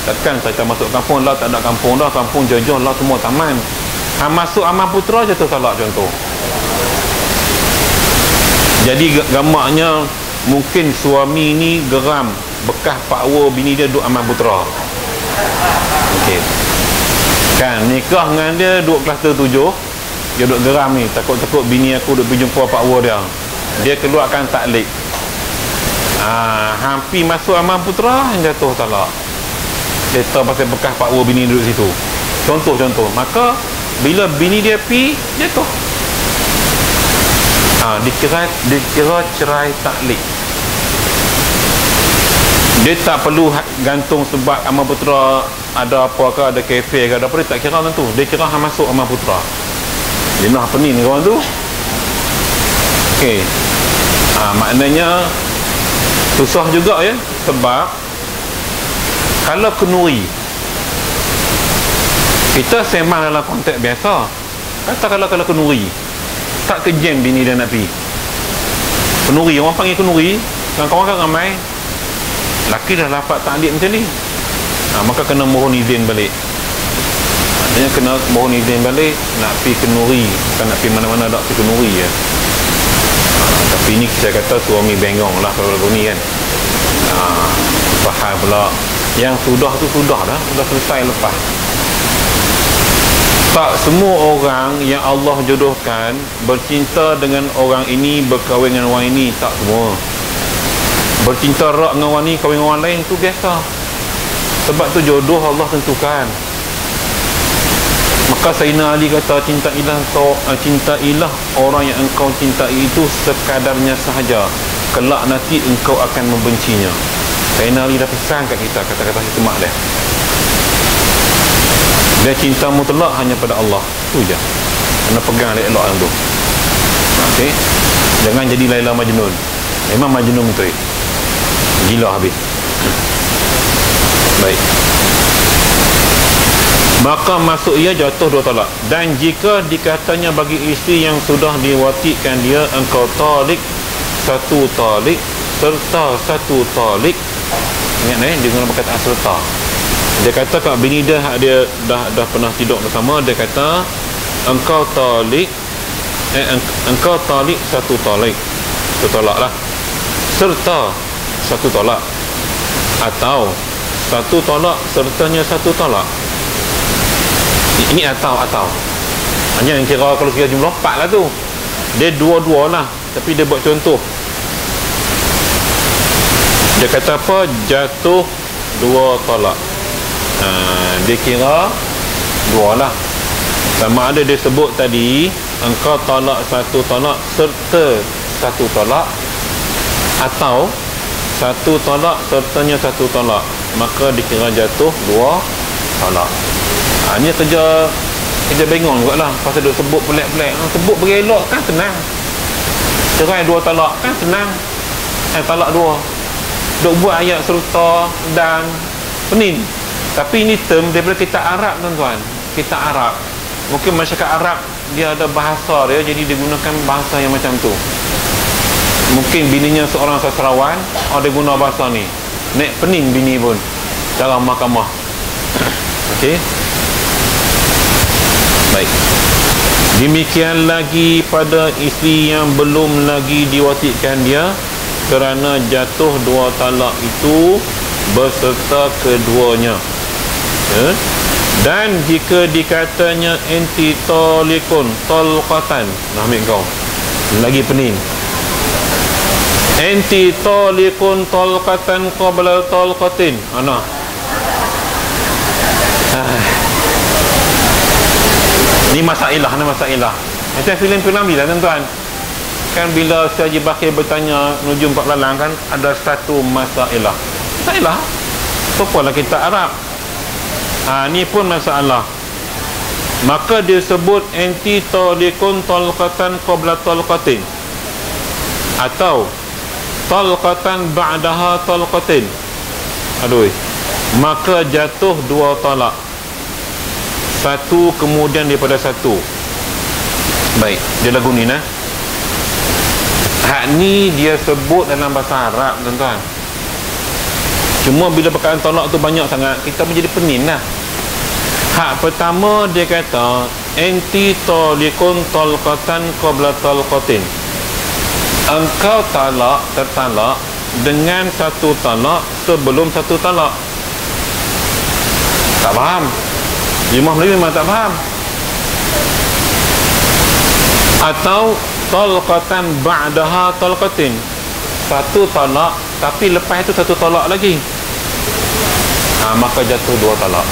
Takkan kita masuk kampung lah, tak ada kampung dah, kampung jauh lah, semua taman. Masuk Aman Putra jatuh talak, contoh. Jadi gamaknya mungkin suami ni geram bekas pakwa bini dia duduk Aman Putra. Okey, kan nikah dengan dia duduk kluster 7, dia duduk geram ni, takut-takut bini aku duduk pergi jumpa pakwa dia. Dia keluarkan taklik. Hampir masuk Aman Putra, jatuh talak. Dia tahu pasal bekas pakwa bini duduk situ. Contoh-contoh. Maka bila bini dia pergi, jatuh. Dikira cerai taklik. Dia tak perlu gantung sebab Aman Putra ada apa ke, ada kafe ke, ada apa, dia tak kira tentu. Dia kira masuk Aman Putra. Dia nak apa ni kawan tu? Okey. Maknanya susah juga, ya, sebab kalau kenuri, kita sembang dalam konteks biasa, kata kalau kenuri tak kejam bini dia nak pergi kenuri, orang panggil kenuri, kawan-kawan ramai laki dah dapat taklik macam ni, maka kena mohon izin balik. Maknanya kena mohon izin balik nak pergi kenuri, bukan nak pergi mana-mana, tak pergi kenuri ya. Tapi ni saya kata suami bengong lah kalau lagu ni kan. Faham pula yang sudah tu sudah dah, sudah selesai lepas. Tak semua orang yang Allah jodohkan bercinta dengan orang ini, berkahwin dengan orang ini, tak semua. bercinta erat dengan orang ni, kahwin dengan orang lain, tu biasa. Sebab tu jodoh Allah tentukan. Maka Sayyidina Ali kata, cintailah orang yang engkau cintai itu sekadarnya sahaja, kelak nanti engkau akan membencinya. Sayyidina Ali dah pesan kat kita kata-kata hikmah dia. Dia cinta mutlak hanya pada Allah, tu je. Kena pegang elok yang tu. Okey, jangan jadi Laila Majnun. Memang Majnun betul, gila habis. Baik, maka masuk ia jatuh 2 talak. Dan jika dikatanya bagi isteri yang sudah diwatikan dia, engkau talik 1 talik serta 1 talik. Ingat dia guna perkataan serta. Dia kata kat bini dia dah pernah tidur bersama, dia kata engkau talik 1 talik, 1 talak lah, serta 1 talak, atau 1 talak sertanya 1 talak. Ini atau hanya yang kira, kalau kira jumlah 4 lah tu, dia 2-2 lah, tapi dia buat contoh. Dia kata apa? Jatuh 2 talak. Dia kira 2 lah. Sama ada dia sebut tadi engkau talak 1 talak serta 1 talak, atau 1 talak sertanya 1 talak, maka dikira jatuh 2 talak. Ini kerja bingung juga lah. Pasal duk sebut pelik-pelik. Sebut bagi elok kan senang. Cerai 2 talak kan senang. Talak 2. Duk buat ayat serta dan penin. Tapi ini term daripada kitab Arab, tuan-tuan. Kitab Arab. Mungkin masyarakat Arab dia ada bahasa dia, jadi dia gunakan bahasa yang macam tu. Mungkin bininya seorang sastrawan, dia guna bahasa ni. Nek pening bini pun dalam mahkamah. Okey. Baik. Demikian lagi pada isteri yang belum lagi diwatikan dia, kerana jatuh 2 talak itu beserta keduanya. Dan jika dikatanya enti talikun talqatan, nah ambil kau lagi pening, enti talikun talqatan qabla talqatin, ni masailah. Macam filem-filem bila, tuan-tuan, kan bila si Haji Bakir bertanya Nujum Pak Lalang, kan ada satu masailah. Sopalah kita Arab. Ni pun masalah. Maka dia sebut enti talikun talqatan qabla talqatin, atau talqatan ba'daha talqatin. Maka jatuh 2 talak, 1 kemudian daripada 1. Baik, dia lagu ni nah. Hak ni dia sebut dalam bahasa Arab, tuan-tuan. Cuma bila perkataan talak tu banyak sangat, kita menjadi penin lah. Hak pertama dia kata enti talikun talqatan qabla talqatin, engkau tertalak dengan 1 talak sebelum 1 talak. Tak faham? Jemaah Melayu memang tak faham. Atau talqatan ba'daha talqatin, 1 talak tapi lepas itu 1 talak lagi, maka jatuh 2 talak.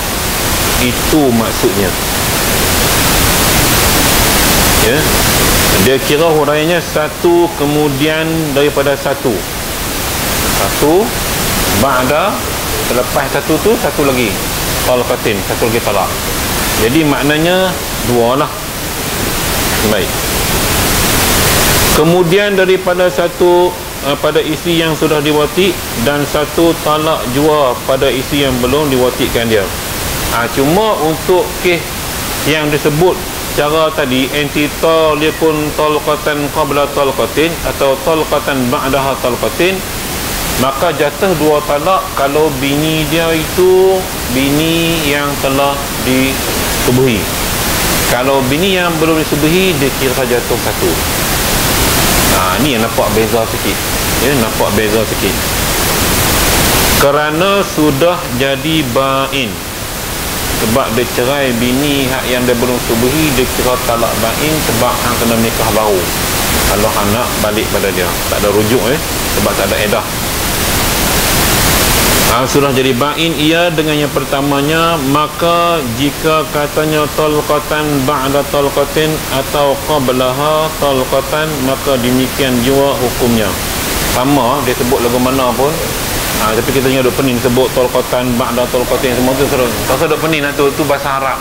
Itu maksudnya, ya. Dia kira huraiannya 1 kemudian daripada 1 ba'da, selepas 1 tu 1 lagi talqatin, 1 lagi talak. Jadi maknanya 2 lah. Baik. Kemudian daripada 1 pada isteri yang sudah diwati, dan 1 talak jua pada isteri yang belum diwatikan dia. Cuma untuk kes yang disebut cara tadi, enti talikun talqatan qabla talqatin atau talqatan ba'daha talqatin, maka jatuh 2 talak kalau bini dia itu bini yang telah disubuhi. Kalau bini yang belum disubuhi, dia kira jatuh 1. Ni yang nampak beza sikit, ya, nampak beza sikit. Kerana sudah jadi bain, sebab dia cerai bini hak yang dia belum subuhi, dia kira talak bain sebab hang kena nikah baru. Kalau hang nak balik pada dia, tak ada rujuk, sebab tak ada edah. Sudah jadi bain ia dengan yang pertamanya, maka jika katanya talqatan ba'da talqatin atau qablaha talqatan, maka demikian juga hukumnya. Sama dia sebut lagu mana pun, tapi kita ingat duk pening sebut talqatan ba'da talqatin semua tu serang. Tak usah duk pening nak tu bahasa Arab.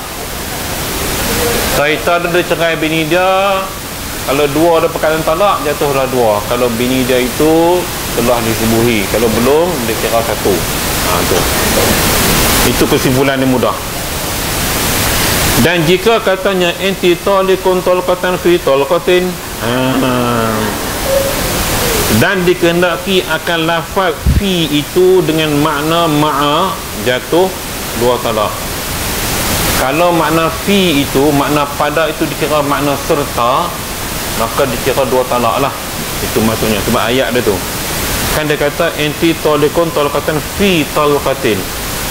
Kaitan dia cerai bini dia, kalau dua ada perkataan talak, jatuhlah dua. Kalau bini dia itu telah disebuhi, kalau belum dia kira satu. Tu. Itu kesimpulan yang mudah. Dan jika katanya inti talikun talqatan fi talqatin, dan dikehendaki akan lafaz fi itu dengan makna ma'a, jatuh dua talak. Kalau makna fi itu, makna pada itu dikira makna serta, maka dikira dua talak lah. Itu maksudnya, sebab ayat dia tu kan dia kata inti talikun talqatan fi talqatin.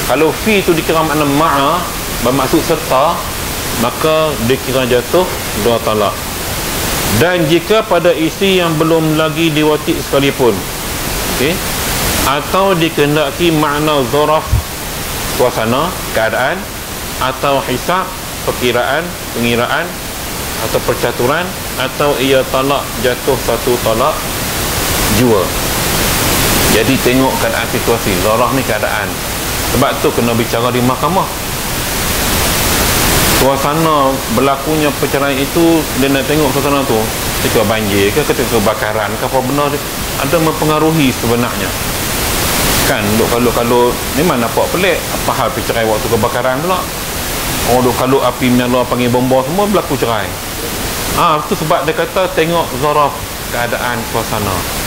Kalau fi itu dikira makna ma'a, bermaksud serta, maka dikira jatuh dua talak. Dan jika pada isteri yang belum lagi diwatik sekalipun, atau dikehendaki makna zaraf, suasana, keadaan, atau hisab, perkiraan, pengiraan, atau percaturan, atau ia talak jatuh satu talak jua. Jadi tengok keadaan situasi. Zarah ni keadaan. Sebab tu kena bicara di mahkamah. Suasana berlakunya perceraian itu, dia nak tengok suasana tu, ketika banjir ke, ketika kebakaran ke, apa benar dia ada mempengaruhi sebenarnya. Kan kalau memang nampak pelik. Apa hal perceraian waktu kebakaran pula? Kalau api menyala panggil bomba semua berlaku cerai. Itu sebab dia kata tengok zaraf, keadaan suasana.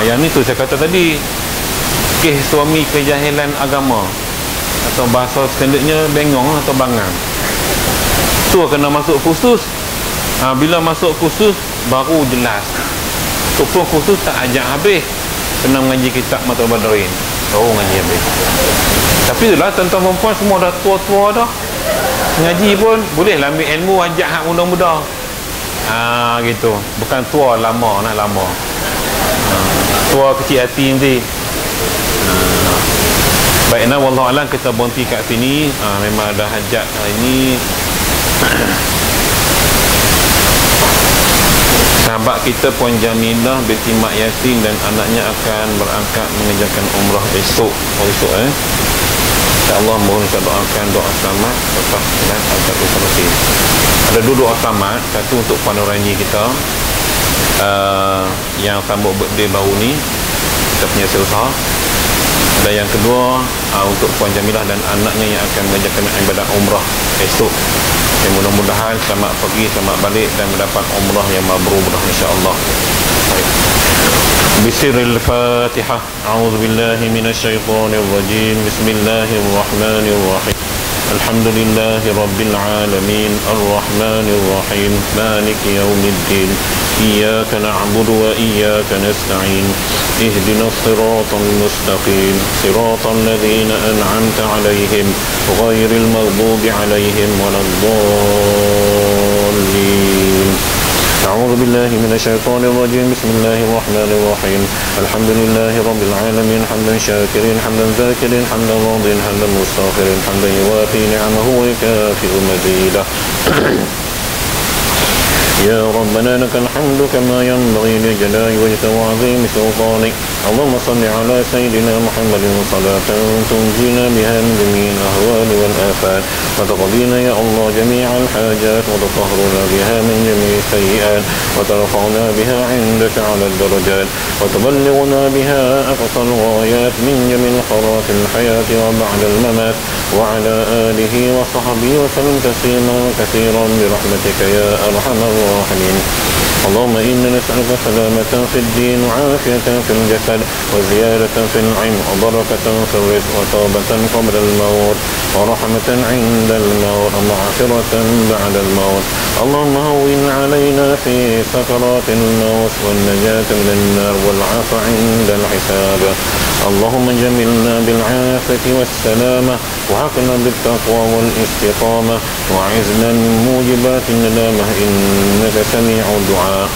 Yang ni tu saya kata tadi, kes suami kejahilan agama, atau bahasa sekendiknya bengong atau bangang, tu kena masuk khusus. Bila masuk khusus baru jelas. Tu pun khusus tak ajak habis, kena mengaji kitab Matul Badrin, baru mengaji habis. Tapi itulah tuan-tuan perempuan semua dah tua-tua dah, ngaji pun bolehlah ambil ilmu, ajak hak muda-muda. Gitu, bukan tua lama, nak lama tua kecil hati nanti. Baiklah, wallahu alam, kita berhenti kat sini. Memang ada hajat hari ini. Sahabat kita Puan Jamilah binti Mak Yasin dan anaknya akan berangkat mengerjakan umrah esok. InsyaAllah mohon kita doakan doa selamat lepas dan agak selesai. Ada dua doa selamat. Satu untuk Puan Nurani kita yang sambut birthday baru ni, kita punya usaha. Dan yang kedua untuk Puan Jamilah dan anaknya yang akan mengerjakan ibadah umrah esok. Yang mudah-mudahan selamat pergi, selamat balik dan mendapat umrah yang mabrur insya-Allah. Bismillahil Fatihah. A'udzubillahi minasyaitonir rajim. Bismillahirrahmanirrahim. Alhamdulillahi Rabbil Alamin. Ar-Rahmanir-Rahim. Maliki Yawmiddin. Iyyaka na'budu wa iyyaka nasta'in. Ihdinas siratal mustaqim. Siratal ladzina an'amta 'alaihim ghairil maghdubi 'alaihim waladdallin. أعوذ بالله من الشيطان الرجيم. بسم الله الرحمن الرحيم. الحمد لله رب العالمين حمدا شاكرين حمدا ذاكرين حمدا راضين حمدا مستغفرين حمدا يوافي نعمه ويكافئ مزيده. يا ربنا لك الحمد كما ينبغي لجلال وجهك وعظيم سلطانك. اللهم صل على سيدنا محمد صلاة تنجينا بها من جميع الأهوال والآفات وتقضينا يا الله جميع الحاجات وتطهرنا بها من جميع السيئات وترفعنا بها عندك على الدرجات وتبلغنا بها أقصى الغايات من جميع الخيرات الحياة وبعد الممات وعلى آله وصحبه وسلم تسليما كثيرا برحمتك يا أرحم الراحمين. اللهم إنا نسألك سلامة في الدين وعافية في الجسد وزيادة في العلم وبركة في الرزق وتوبة قبل الموت ورحمة عند الموت ومغفرة بعد الموت. اللهم هون علينا في سكرات الموت والنجاة من النار والعفو عند الحساب. اللهم جملنا بالعافية والسلامة وحقنا بالتقوى والاستقامة وأعذنا من موجبات الندامة إنك سميع الدعاء.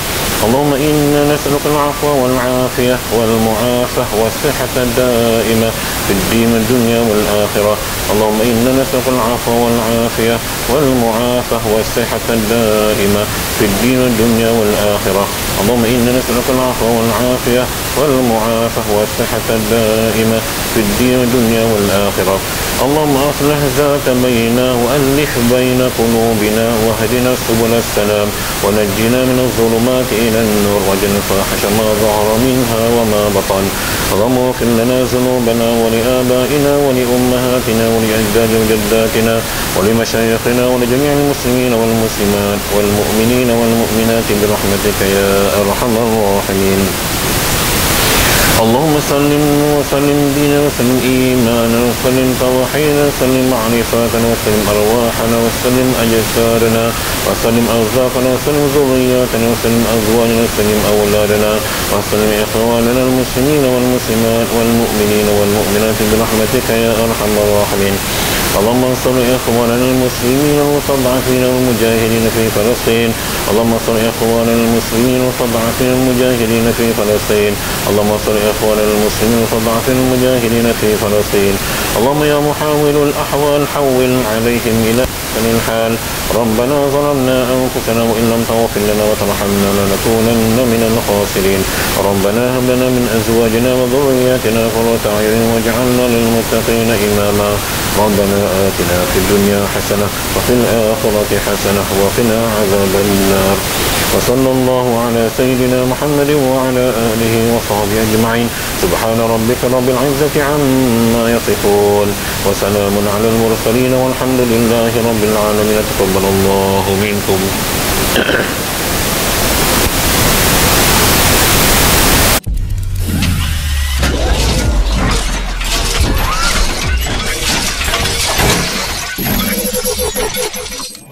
اللهم إنا نسألك العفو والعافية والمعافاة والصحة الدائمة في الدين الدنيا والآخرة. اللهم إنا نسألك العفو والعافية والمعافاة والصحة الدائمة في الدين الدنيا والآخرة. اللهم إنا نسألك العفو والعافية والمعافاة والصحة الدائمة في الدين الدنيا والآخرة. اللهم أصلح ذات بيننا وألف بين قلوبنا واهدنا سبل السلام ونجنا من الظلمات إلى النور واجعلنا الفاحش ما ظهر منها وما بطن. اللهم اغفر لنا ذنوبنا ولآبائنا ولأمهاتنا ولأجدادنا وجداتنا ولمشايخنا ولجميع المسلمين والمسلمات والمؤمنين والمؤمنات برحمتك يا أرحم الراحمين. اللهم سلم وسلم دينا وسلم إيمانا وسلم توحيدا وسلم معرفاتنا وسلم أرواحنا وسلم أجسادنا وسلم أرزاقنا وسلم ذرياتنا وسلم أزواجنا وسلم أولادنا وسلم إخواننا المسلمين والمسلمات والمؤمنين والمؤمنات برحمتك يا أرحم الراحمين. اللهم انصر إخواننا المسلمين المستضعفين والمجاهدين في فلسطين. اللهم انصر إخواننا المسلمين المستضعفين المجاهدين في فلسطين. اللهم انصر إخواننا المسلمين المستضعفين المجاهدين في فلسطين. اللهم يا محاول الأحوال حول عليهم إلى أحسن الحال. ربنا ظلمنا أنفسنا وإن لم تغفر لنا وترحمنا لنكونن من الخاسرين. ربنا هب لنا من أزواجنا وذرياتنا قرة أعين واجعلنا للمتقين إماما. ربنا آتنا في الدنيا حسنة وفي الآخرة حسنة وقنا عذاب النار. وصلى الله على سيدنا محمد وعلى آله وصحبه أجمعين. سبحان ربك رب العزة عما يصفون وسلام على المرسلين والحمد لله رب العالمين. تقبل الله منكم. Thank you.